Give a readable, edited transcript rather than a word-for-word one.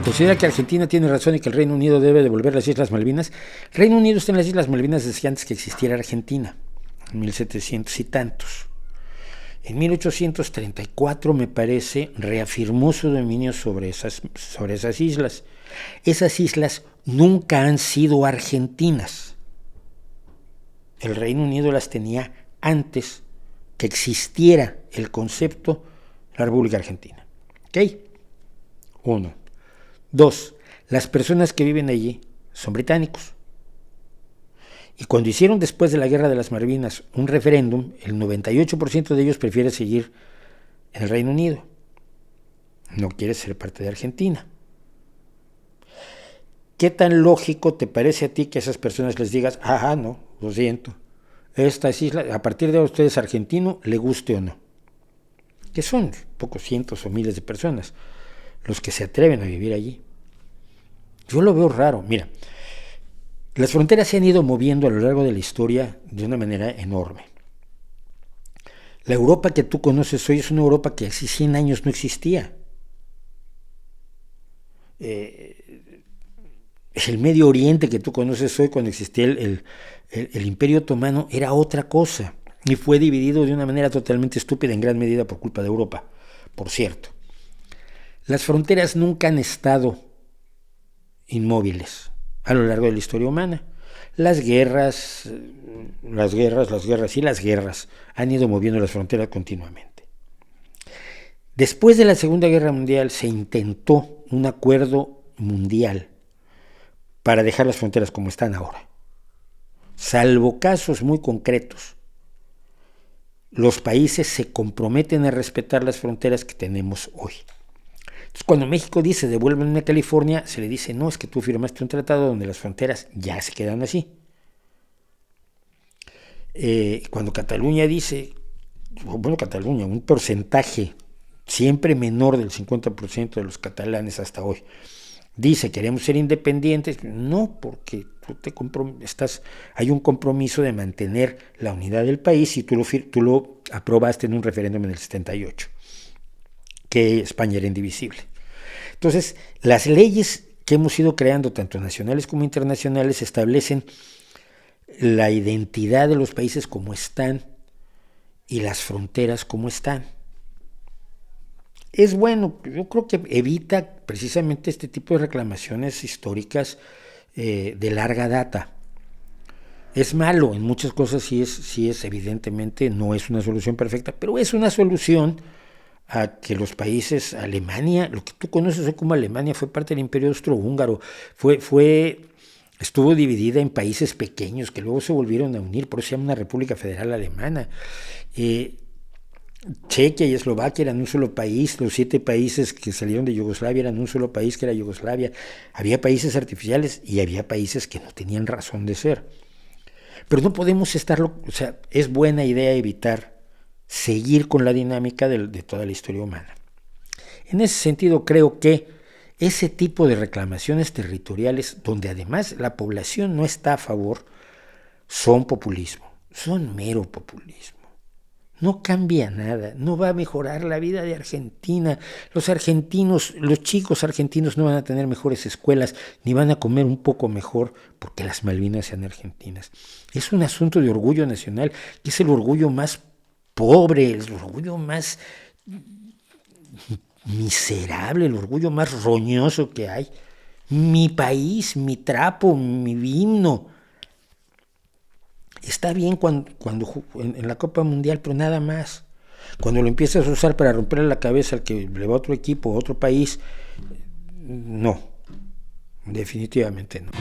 Considera que Argentina tiene razón y que el Reino Unido debe devolver las Islas Malvinas. Reino Unido está en las Islas Malvinas desde antes que existiera Argentina, en 1700 y tantos. En 1834, me parece, reafirmó su dominio sobre esas islas. Esas islas nunca han sido argentinas. El Reino Unido las tenía antes que existiera el concepto de la República Argentina. ¿Ok? 1. 2. Las personas que viven allí son británicos. Y cuando hicieron después de la Guerra de las Malvinas un referéndum, el 98% de ellos prefiere seguir en el Reino Unido. No quiere ser parte de Argentina. ¿Qué tan lógico te parece a ti que a esas personas les digas, no, lo siento, estas islas, a partir de ahora usted es argentino, le guste o no? Que son pocos cientos o miles de personas los que se atreven a vivir allí. Yo lo veo raro. Mira, las fronteras se han ido moviendo a lo largo de la historia de una manera enorme. La Europa que tú conoces hoy es una Europa que hace 100 años no existía. El Medio Oriente que tú conoces hoy, cuando existía el Imperio Otomano, era otra cosa y fue dividido de una manera totalmente estúpida, en gran medida por culpa de Europa, por cierto. Las fronteras nunca han estado inmóviles a lo largo de la historia humana. Las guerras han ido moviendo las fronteras continuamente. Después de la Segunda Guerra Mundial se intentó un acuerdo mundial para dejar las fronteras como están ahora. Salvo casos muy concretos, los países se comprometen a respetar las fronteras que tenemos hoy. Entonces, cuando México dice devuélvanme a California, se le dice no, es que tú firmaste un tratado donde las fronteras ya se quedan así. Cuando Cataluña dice, un porcentaje siempre menor del 50% de los catalanes hasta hoy, dice queremos ser independientes, no, porque hay un compromiso de mantener la unidad del país y tú lo aprobaste en un referéndum en el 78. Que España era indivisible. Entonces, las leyes que hemos ido creando, tanto nacionales como internacionales, establecen la identidad de los países como están y las fronteras como están. Es bueno, yo creo que evita precisamente este tipo de reclamaciones históricas de larga data. Es malo, en muchas cosas sí es evidentemente, no es una solución perfecta, pero es una solución a que los países, Alemania, lo que tú conoces hoy como Alemania, fue parte del Imperio Austrohúngaro, estuvo dividida en países pequeños que luego se volvieron a unir, por eso se llama una República Federal Alemana. Chequia y Eslovaquia eran un solo país, los 7 países que salieron de Yugoslavia eran un solo país que era Yugoslavia. Había países artificiales y había países que no tenían razón de ser. Pero no podemos es buena idea evitar seguir con la dinámica de toda la historia humana. En ese sentido, creo que ese tipo de reclamaciones territoriales, donde además la población no está a favor, son populismo, son mero populismo. No cambia nada, no va a mejorar la vida de Argentina. Los chicos argentinos no van a tener mejores escuelas, ni van a comer un poco mejor porque las Malvinas sean argentinas. Es un asunto de orgullo nacional, que es el orgullo más pobre, el orgullo más miserable, el orgullo más roñoso que hay. Mi país, mi trapo, mi himno. Está bien cuando en la Copa Mundial, pero nada más. Cuando lo empiezas a usar para romperle la cabeza al que le va a otro equipo, a otro país, no, definitivamente no.